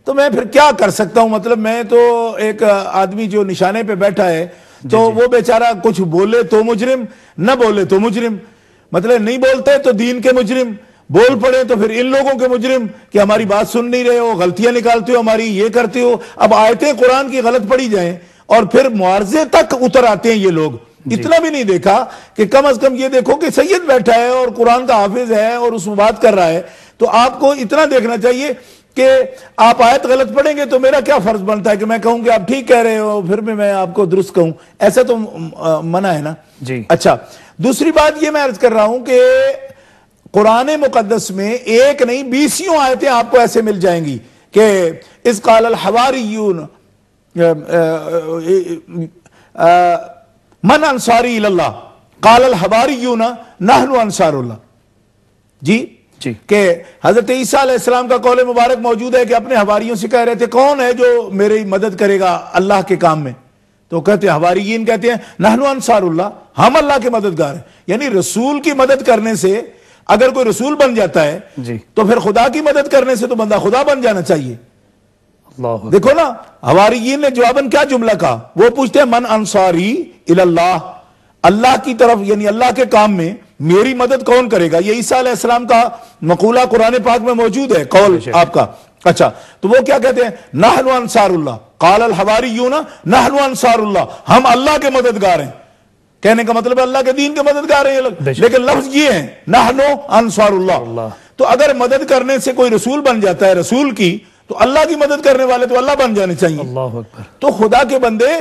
تو میں پھر کیا کر سکتا ہوں؟ مطلب میں تو ایک آدمی جو نشانے پہ بیٹھا ہے تو وہ بیچارہ کچھ بولے تو مجرم، نہ بولے تو مجرم، مطلب نہیں بولتے تو دین کے مجرم، بول پڑے تو پھر ان لوگوں کے مجرم کہ ہماری بات سن نہیں رہے ہو، غلطیاں نکالتے ہو ہماری، یہ کرتے ہو۔ اب آیتیں قرآن کی غلط پڑھی جائیں اور پھر معارضے تک اتر آتے ہیں یہ لوگ۔ اتنا بھی نہیں دیکھا کہ کم از کم یہ دیکھو کہ سید بیٹھا ہے اور قرآن کا حافظ ہے اور اس میں بات کر رہا ہے، تو آپ کو اتنا دیکھنا چاہیے کہ آپ آیت غلط پڑھیں گے تو میرا کیا فرض بنتا ہے کہ میں کہوں کہ آپ ٹھیک کہہ رہے ہو پھر بھی میں آپ کو درست کہوں؟ ایسا تو منع ہے نا جی۔ اچھا، دوسری بات یہ میں عرض کر رہا ہوں کہ قرآن مقدس میں ایک نہیں 20 آیتیں آپ کو ایسے مل جائیں گی کہ اذ قال الحواریون من انصاری اللہ قال الحواریون نحن انصار اللہ، جی کہ حضرت عیسیٰ علیہ السلام کا قول مبارک موجود ہے کہ اپنے حواریوں سے کہہ رہے تھے کون ہے جو میری مدد کرے گا اللہ کے کام میں؟ تو کہتے ہیں حواریین کہتے ہیں نحن انصار اللہ، ہم اللہ کے مددگار ہیں۔ یعنی رسول کی مدد کرنے سے اگر کوئی رسول بن جاتا ہے تو پھر خدا کی مدد کرنے سے تو بندہ خدا بن جانا چاہیے۔ دیکھو نا حواریین نے جواباً کیا جملہ کہا، وہ پوچھتے ہیں من انصاری اللہ، اللہ کی طرف یعنی اللہ کے کام میں میری مدد کون کرے گا؟ یہ عیسیٰ علیہ السلام کا مقولہ قرآن پاک میں موجود ہے، قول آپ کا۔ اچھا تو وہ کیا کہتے ہیں؟ نحن انصار اللہ قال الحواریون نحن انصار اللہ، ہم اللہ کے مددگار ہیں۔ کہنے کا مطلب اللہ کے دین کے مددگار ہیں یہ لوگ، لیکن لفظ یہ ہے نحن انصار اللہ۔ تو اگر مدد کرنے سے کوئی رسول بن جاتا ہے رسول کی، تو اللہ کی مدد کرنے والے تو اللہ بن جانے چاہیے۔ اللہ اکبر۔ تو خدا کے بندے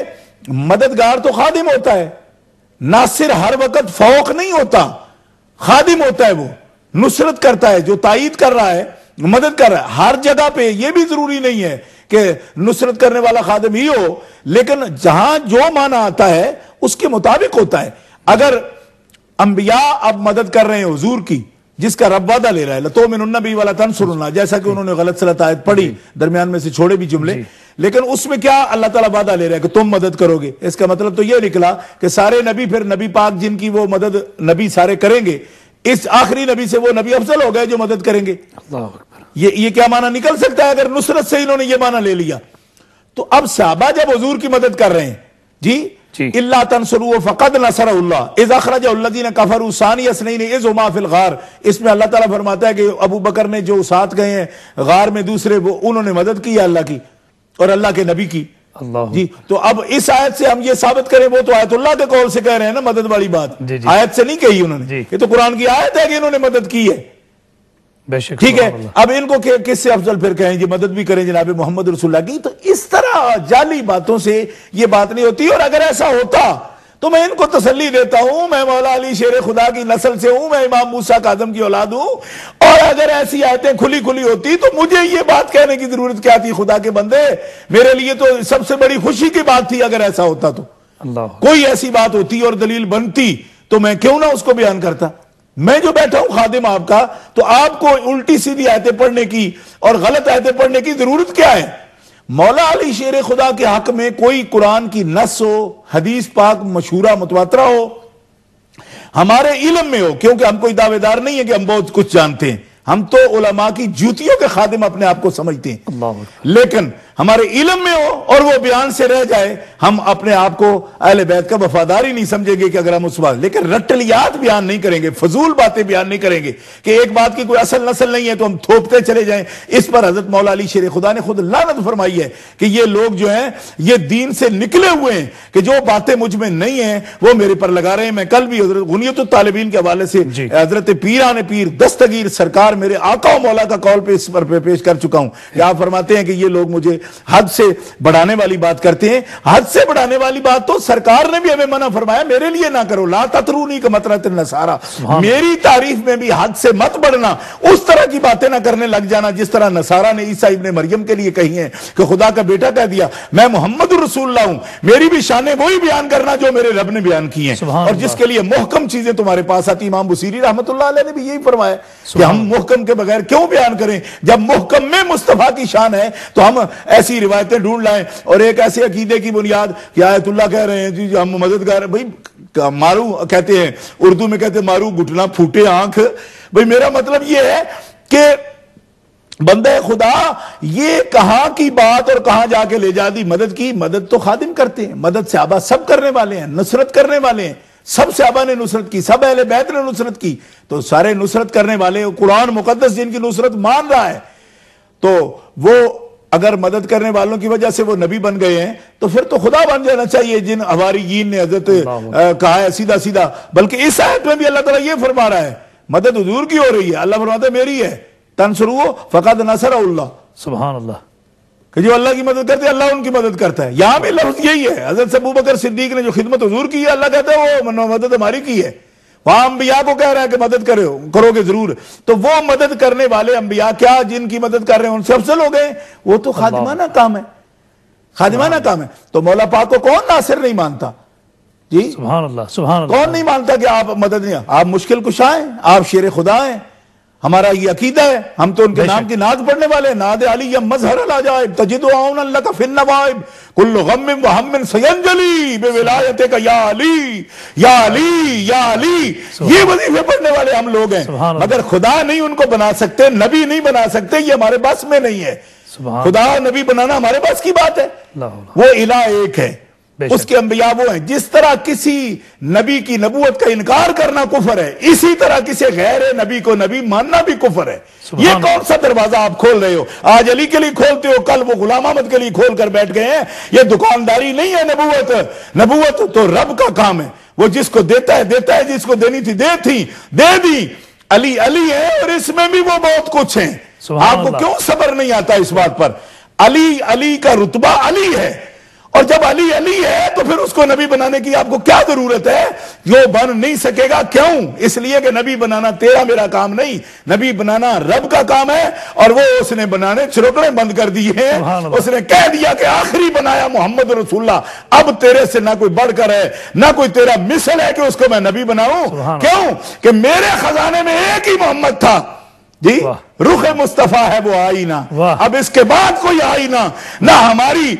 مددگار تو خادم ہوتا ہے، ناصر ہر وقت فوق نہیں ہوتا، خادم ہوتا ہے، وہ نصرت کرتا ہے، جو تائید کر رہا ہے مدد کر رہا ہے ہر جگہ پہ۔ یہ بھی ضروری نہیں ہے کہ نصرت کرنے والا خادم ہی ہو، لیکن جہاں جو معنی آتا ہے اس کے مطابق ہوتا ہے۔ اگر انبیاء اب مدد کر رہے ہیں حضور کی، جس کا رب وعدہ لے رہا ہے لَتُؤْمِنُنَّ بِهِ وَلَتَنْصُرُنَّهُ، جیسا کہ انہوں نے غلط صلت آیت پڑھی، درمیان میں سے چھوڑے بھی جملے، لیکن اس میں کیا اللہ تعالیٰ وعدہ لے رہا ہے کہ تم مدد کرو گے۔ اس کا مطلب تو یہ نکلا کہ سارے نبی پھر نبی پاک جن کی وہ مدد نبی سارے کریں گے، اس آخری نبی سے وہ نبی افضل ہو گئے جو مدد کریں گے۔ اللہ اکبر۔ یہ کیا معنی نکل سکتا ہے اگر نصرت سے انہوں نے یہ معنی لے لیا؟ تو اب صحابہ جب حضور کی مدد کر رہے ہیں، جی اِلَّا تَنْصُرُوهُ فَقَدْ نَصَرَهُ اللَّهُ إِذْ أَخْرَجَهُ الَّذِينَ كَفَرُوا ثَانِيَ اثْنَيْنِ إِذْ هُمَا فِي الْغَارِ۔ اس میں اللہ تعالیٰ فرماتا ہے کہ ابو بکر نے جو ساتھ گئے ہیں غار میں دوسرے، وہ انہوں نے مدد کی ہے اللہ کی اور اللہ کے نبی کی۔ جی تو اب اس آیت سے ہم یہ ثابت کریں، وہ تو آیت اللہ کے قول سے کہہ رہے ہیں نا مدد والی بات، آیت سے نہیں کہی انہوں نے، یہ تو قرآن کی آیت ہے کہ انہوں نے مدد کی ہے۔ ٹھیک ہے، اب ان کو کس سے افضل پھر کہیں جی مدد بھی کریں جناب محمد رسول اللہ کی؟ تو اس طرح جعلی باتوں سے یہ بات نہیں ہوتی۔ اور اگر ایسا ہوتا تو میں ان کو تسلی دیتا ہوں، میں مولا علی شیر خدا کی نسل سے ہوں، میں امام موسیٰ کاظم کی اولاد ہوں، اور اگر ایسی آیتیں کھلی کھلی ہوتی تو مجھے یہ بات کہنے کی ضرورت کیا تھی؟ خدا کے بندے، میرے لیے تو سب سے بڑی خوشی کی بات تھی اگر ایسا ہوتا تو۔ کوئی ایسی بات ہوتی اور دلیل بنتی تو میں کیوں نہ اس کو بیان کرتا؟ میں جو بیٹھا ہوں خادم آپ کا، تو آپ کو الٹی سیدھی آیتیں پڑھنے کی اور غلط آیتیں پڑھنے کی ضرورت کیا ہے؟ مولا علی شیر خدا کے حق میں کوئی قرآن کی نص ہو، حدیث پاک مشہورہ متواترہ ہو، ہمارے علم میں ہو، کیونکہ ہم کوئی دعوے دار نہیں ہے کہ ہم بہت کچھ جانتے ہیں، ہم تو علماء کی جوتیوں کے خادم اپنے آپ کو سمجھتے ہیں، لیکن ہمارے علم میں ہو اور وہ بیان سے رہ جائے، ہم اپنے آپ کو اہل بیت کا وفادار ہی نہیں سمجھیں گے کہ اگر ہم اس بات، لیکن رٹلیات بیان نہیں کریں گے، فضول باتیں بیان نہیں کریں گے کہ ایک بات کی کوئی اصل نسل نہیں ہے تو ہم تھوپتے چلے جائیں۔ اس پر حضرت مولا علی شیر خدا نے خود لعنت فرمائی ہے کہ یہ لوگ جو ہیں یہ دین سے نکلے ہوئے ہیں، کہ جو باتیں مجھ میں نہیں ہیں وہ میرے پر لگا رہے ہیں۔ میں کل بھی حضرت غنیت الطالبین کے حوالے سے حضرت پیران پیر دستگیر سرکار میرے آقا و مولا کا قول پہ اس پر پیش کر چکا ہوں کہ آپ فرماتے ہیں کہ یہ لوگ مجھے حد سے بڑھانے والی بات کرتے ہیں۔ حد سے بڑھانے والی بات تو سرکار نے بھی ہمیں منع فرمایا، میرے لیے نہ کرو، لا تطرونی کا مطرت النصارى، میری تعریف میں بھی حد سے مت بڑھنا، اس طرح کی باتیں نہ کرنے لگ جانا جس طرح نصارہ نے عیسیٰ ابن مریم کے لیے کہی ہیں کہ خدا کا بیٹا کہہ دیا۔ میں محمد رسول اللہ ہوں، میری بھی شانیں وہی بیان کرنا جو میرے رب نے بیان کی ہیں، اور جس کے لیے محکم چیزیں تمہارے پاس آتی۔ امام بصیری رحمت اللہ علیہ نے بھی یہی فرمایا کہ ہم محکم کے بغیر کیوں بیان کریں؟ جب محکم میں مصطفیٰ کی شان ہے تو ہم ایسی روایتیں ڈھونڈ لائیں، اور ایک ایسے عقیدے کی بنیاد کہ آیت اللہ کہہ رہے ہیں جی ہم مددگار، بھائی مارو کہتے ہیں، اردو میں کہتے ہیں مارو گھٹنا پھوٹے آنکھ۔ بھائی میرا مطلب یہ ہے کہ بندہ خدا یہ کہاں کی بات اور کہاں جا کے لے جا دی مدد کی. مدد تو خادم کرتے ہیں, مدد صحابہ سب کرنے والے ہیں, نصرت کرنے والے ہیں, سب صحابہ نے نصرت کی, سب اہل بیت نے نصرت کی. تو سارے نصرت کرنے والے, قرآن مقدس جن کی نصرت مان رہا ہے, تو وہ اگر مدد کرنے والوں کی وجہ سے وہ نبی بن گئے ہیں تو پھر تو خدا بن جانا چاہیے جن حواریین نے حضرت کہا ہے سیدھا سیدھا. بلکہ اس آیت میں بھی اللہ تعالیٰ یہ فرما رہا ہے مدد حضور کی ہو رہی ہے. اللہ فرماتا ہے میری ہے, تنصروا فقد نصر اللہ. سبحان اللہ. کہ جو اللہ کی مدد کرتے ہیں اللہ ان کی مدد کرتا ہے. یہاں بھی لفظ یہی ہے. حضرت ابو بکر صدیق نے جو خدمت حضور کی ہے اللہ کہتا ہے وہ مدد ہماری کی ہے. وہاں انبیاء کو کہہ رہا ہے کہ مدد کرو گے ضرور. تو وہ مدد کرنے والے انبیاء کیا جن کی مدد کر رہے ہیں ان سے افضل ہو گئے؟ وہ تو خادمانہ کام ہے, خادمانہ کام ہے. تو مولا پاک کو کون ناصر نہیں مانتا؟ جی سبحان اللہ, سبحان اللہ. کون نہیں مانتا کہ آپ مدد نہیں, آپ مشکل کشا ہیں, آپ شیر خدا ہیں. ہمارا یہ عقیدہ ہے, ہم تو ان کے نام کی نعت پڑھنے والے ہیں. نعت علی مظہر العجائب تجد عون لک فی النوائب کل غم و ہم سینجلی بولایتک یا علی یا علی یا علی. یہ وظیفے پڑھنے والے ہم لوگ ہیں, مگر خدا نہیں ان کو بنا سکتے, نبی نہیں بنا سکتے, یہ ہمارے بس میں نہیں ہے. خدا نبی بنانا ہمارے پاس کی بات ہے. وہ الہ ایک ہے, اس کے انبیاء وہ ہیں. جس طرح کسی نبی کی نبوت کا انکار کرنا کفر ہے, اسی طرح کسی غیر نبی کو نبی ماننا بھی کفر ہے. یہ کون سا دروازہ آپ کھول رہے ہو؟ آج علی کے لیے کھولتے ہو, کل وہ غلام احمد کے لیے کھول کر بیٹھ گئے ہیں. یہ دکانداری نہیں ہے نبوت. نبوت تو رب کا کام ہے, وہ جس کو دیتا ہے, جس کو دینی تھی دے دی. علی علی ہے اور اس میں بھی وہ بہت کچھ ہیں. آپ کو کیوں صبر نہیں آتا اس بات پر؟ علی کا رتبہ علی ہے, اور جب علی علی ہے تو پھر اس کو نبی بنانے کی آپ کو کیا ضرورت ہے؟ جو بن نہیں سکے گا. کیوں؟ اس لیے کہ نبی بنانا تیرا میرا کام نہیں, نبی بنانا رب کا کام ہے. اور وہ اس نے بنانے چھروکڑے بند کر دیے ہیں. اس نے کہہ دیا کہ آخری بنایا محمد رسول اللہ, اب تیرے سے نہ کوئی بڑھ کر ہے نہ کوئی تیرا مثل ہے کہ اس کو میں نبی بناؤں. کیوں کہ میرے خزانے میں ایک ہی محمد تھا. جی رخ مصطفیٰ ہے وہ آئینہ, اب اس کے بعد کوئی آئینہ نہ ہماری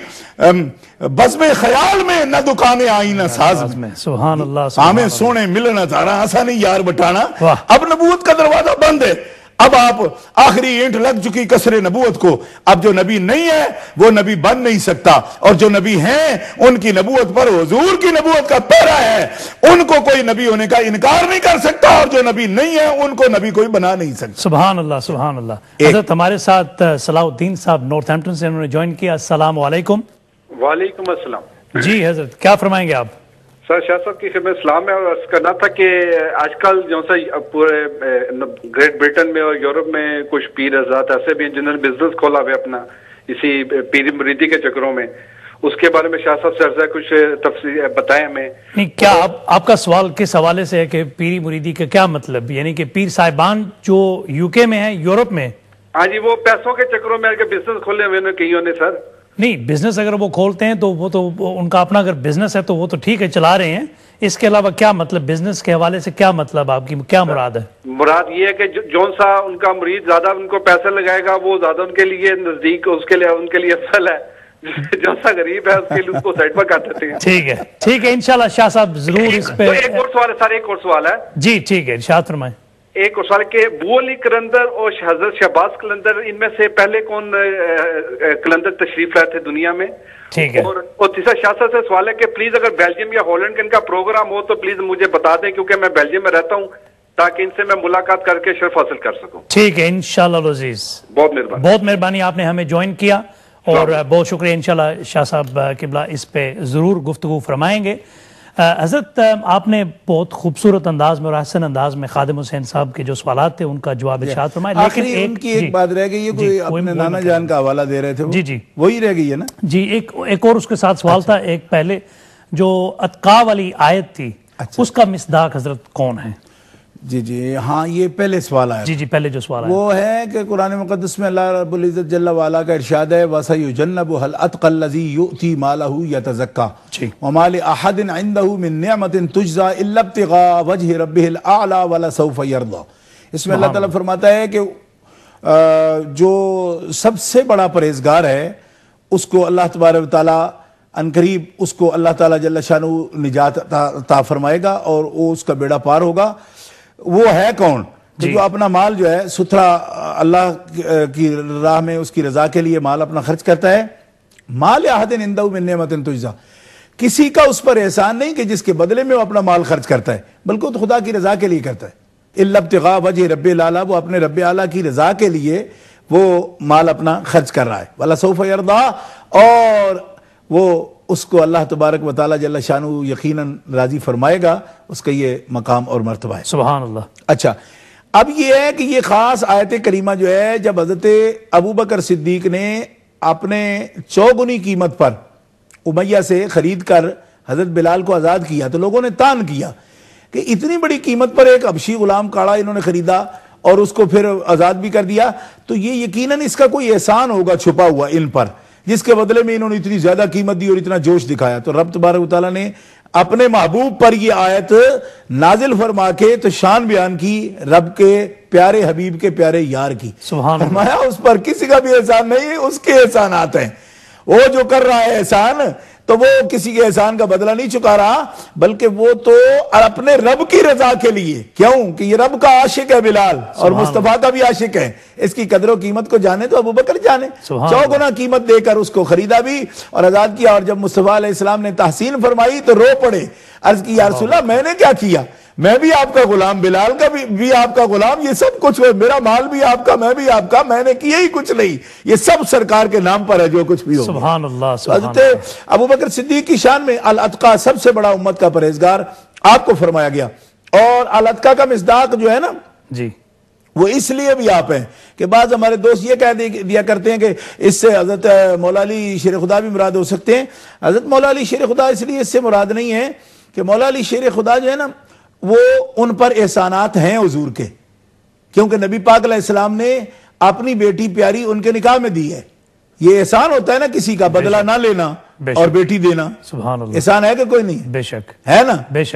بزم خیال میں, نہ دکانیں آئینہ ساز میں. سبحان اللہ. ہمیں سونے ملنا تھارا ایسا نہیں یار بٹانا. اب نبوت کا دروازہ بند ہے. اب آپ آخری اینٹ لگ چکی کسر نبوت کو. اب جو نبی نہیں ہے وہ نبی بن نہیں سکتا, اور جو نبی ہیں ان کی نبوت پر حضور کی نبوت کا پہرا ہے. ان کو کوئی نبی ہونے کا انکار نہیں کر سکتا, اور جو نبی نہیں ہے ان کو نبی کوئی بنا نہیں سکتا. سبحان اللہ, سبحان اللہ. حضرت ہمارے ساتھ صلاح الدین صاحب نارتھ ہیمپٹن سے انہوں نے جوائن کیا. السلام علیکم. وعلیکم السلام. جی حضرت کیا فرمائیں گے آپ؟ سر شاہ صاحب کی خدمت اسلام ہے, اور عرض کرنا تھا کہ آج کل جو سا پورے گریٹ برٹن میں اور یورپ میں کچھ پیر حضرات ایسے بھی جنہوں نے بزنس کھولا ہوئے اپنا اسی پیری مریدی کے چکروں میں, اس کے بارے میں شاہ صاحب سے عرض ہے کچھ تفصیل بتائیں ہمیں. نہیں, کیا آپ کا سوال کس حوالے سے ہے کہ پیری مریدی کا کیا مطلب, یعنی کہ پیر صاحبان جو یو کے میں ہیں, یورپ میں؟ ہاں جی, وہ پیسوں کے چکروں میں بزنس کھولے ہوئے کئیوں نے سر. نہیں, بزنس اگر وہ کھولتے ہیں تو وہ تو ان کا اپنا اگر بزنس ہے تو وہ تو ٹھیک ہے, چلا رہے ہیں. اس کے علاوہ کیا مطلب, بزنس کے حوالے سے کیا مطلب, آپ کی کیا مراد ہے؟ مراد یہ ہے کہ جون سا ان کا مرید زیادہ ان کو پیسے لگائے گا وہ زیادہ ان کے لیے نزدیک, اس کے لیے ان کے لیے افضل ہے. جون سا غریب ہے اس کے لیے اس کو سائڈ پر کر دیتے ہیں. ٹھیک ہے انشاءاللہ شاہ صاحب ضرور اس پہ. ایک اور سوال ہے سر, ایک اور سوال ہے. جی ٹھیک ہے, ارشاد فرمائیں. ایک اور سوال کہ بو علی کلندر اور حضرت شہباز کلندر, ان میں سے پہلے کون کلندر تشریف لائے تھے دنیا میں؟ ٹھیک ہے. اور تیسرا شاہ صاحب سے سوال ہے کہ پلیز اگر بیلجیم یا ہالینڈ کا ان کا پروگرام ہو تو پلیز مجھے بتا دیں, کیونکہ میں بیلجیم میں رہتا ہوں, تاکہ ان سے میں ملاقات کر کے شرف حاصل کر سکوں. ٹھیک ہے انشاءاللہ العزیز. بہت مہربانی, آپ نے ہمیں جوائن کیا اور بہت شکریہ. انشاءاللہ شاہ صاحب قبلہ اس پہ ضرور گفتگو فرمائیں گے. حضرت آپ نے بہت خوبصورت انداز میں اور احسن انداز میں خادم حسین صاحب کے جو سوالات تھے ان کا جواب ارشاد فرمائے. لیکن ان کی ایک بات رہ گئی ہے, کوئی اپنے نانا جان کا حوالہ دے رہے تھے, جی وہی رہ گئی ہے نا. جی ایک اور اس کے ساتھ سوال تھا. ایک پہلے جو اتقا والی آیت تھی اس کا مصداق حضرت کون ہے؟ جی ہاں, یہ پہلے سوال آیا. جی پہلے جو سوال وہ ہے کہ قرآن مقدس میں اللہ رب العزت جل وعلا کا ارشاد ہے وَسَيُجَنَّبُهَا الْأَتْقَى الَّذِي يُؤْتِي مَالَهُ يَتَزَكَّى وَمَا لِأَحَدٍ عِندَهُ مِن نِعْمَةٍ تُجْزَى إِلَّا ابْتِغَاءَ وَجْهِ رَبِّهِ الْأَعْلَى وَلَسَوْفَ يَرْضَى. اس میں اللہ تعالیٰ فرماتا ہے کہ جو سب سے بڑا پرہیزگار ہے اس کو اللہ تبارک و تعالیٰ عنقریب اس کو اللہ تعالیٰ جل شانہ نجات عطا فرمائے گا اور وہ اس کا بیڑا پار ہوگا. وہ ہے کون تو جو اپنا مال جو ہے ستھرا اللہ کی راہ میں اس کی رضا کے لیے مال اپنا خرچ کرتا ہے، مال احد عندہ من نعمت تجزا، کسی کا اس پر احسان نہیں کہ جس کے بدلے میں وہ اپنا مال خرچ کرتا ہے، بلکہ وہ خدا کی رضا کے لیے کرتا ہے، الا ابتغاء وجہ رب الاعلی، وہ اپنے رب اعلیٰ کی رضا کے لیے وہ مال اپنا خرچ کر رہا ہے، وَلَسَوْفَ يَرْضَىٰ، اور وہ اس کو اللہ تبارک و تعالیٰ جل شانہ یقیناً راضی فرمائے گا، اس کا یہ مقام اور مرتبہ ہے۔ سبحان اللہ۔ اچھا، اب یہ ہے کہ یہ خاص آیت کریمہ جو ہے جب حضرت ابوبکر صدیق نے اپنے چوگنی قیمت پر امیہ سے خرید کر حضرت بلال کو آزاد کیا تو لوگوں نے تان کیا کہ اتنی بڑی قیمت پر ایک حبشی غلام کاڑا انہوں نے خریدا اور اس کو پھر آزاد بھی کر دیا، تو یہ یقیناً اس کا کوئی احسان ہوگا چھپا ہوا ان پر، جس کے بدلے میں انہوں نے اتنی زیادہ قیمت دی اور اتنا جوش دکھایا۔ تو رب تبارک و تعالیٰ نے اپنے محبوب پر یہ آیت نازل فرما کے تو شان بیان کی رب کے پیارے حبیب کے پیارے یار کی، فرمایا اس پر کسی کا بھی احسان نہیں، اس کے احسانات ہیں، وہ جو کر رہا ہے احسان تو وہ کسی کے احسان کا بدلہ نہیں چکا رہا، بلکہ وہ تو اپنے رب کی رضا کے لیے، کیوں کہ یہ رب کا عاشق ہے بلال اور مصطفیٰ کا بھی عاشق ہے، اس کی قدر و قیمت کو جانے تو ابوبکر جانے، 100 گنا قیمت دے کر اس کو خریدا بھی اور آزاد کیا، اور جب مصطفیٰ علیہ السلام نے تحسین فرمائی تو رو پڑے، عرض کی یا رسول اللہ میں نے کیا کیا، میں بھی آپ کا غلام، بلال کا بھی آپ کا غلام، یہ سب کچھ ہے، میرا مال بھی آپ کا، میں بھی آپ کا، میں نے کیا ہی کچھ نہیں، یہ سب سرکار کے نام پر ہے جو کچھ بھی ہو۔ سبحان اللہ۔ حضرت ابوبکر صدیق کی شان میں الاتقا، سب سے بڑا امت کا پرہیزگار آپ کو فرمایا گیا، اور الاتقا کا مصداق جو ہے نا جی وہ اس لیے بھی آپ ہیں کہ بعض ہمارے دوست یہ کہہ دیا کرتے ہیں کہ اس سے حضرت مولا علی شیر خدا بھی مراد ہو سکتے ہیں۔ حضرت مولا علی شیر خدا اس لیے اس سے مراد نہیں ہے کہ مولا علی شیر خدا جو ہے نا وہ ان پر احسانات ہیں حضور کے، کیونکہ نبی پاک علیہ السلام نے اپنی بیٹی پیاری ان کے نکاح میں دی ہے، یہ احسان ہوتا ہے نا کسی کا بدلہ نہ لینا اور بیٹی دینا، سبحان اللہ، احسان ہے کہ کوئی نہیں؟ بے شک ہے نا، بے شک۔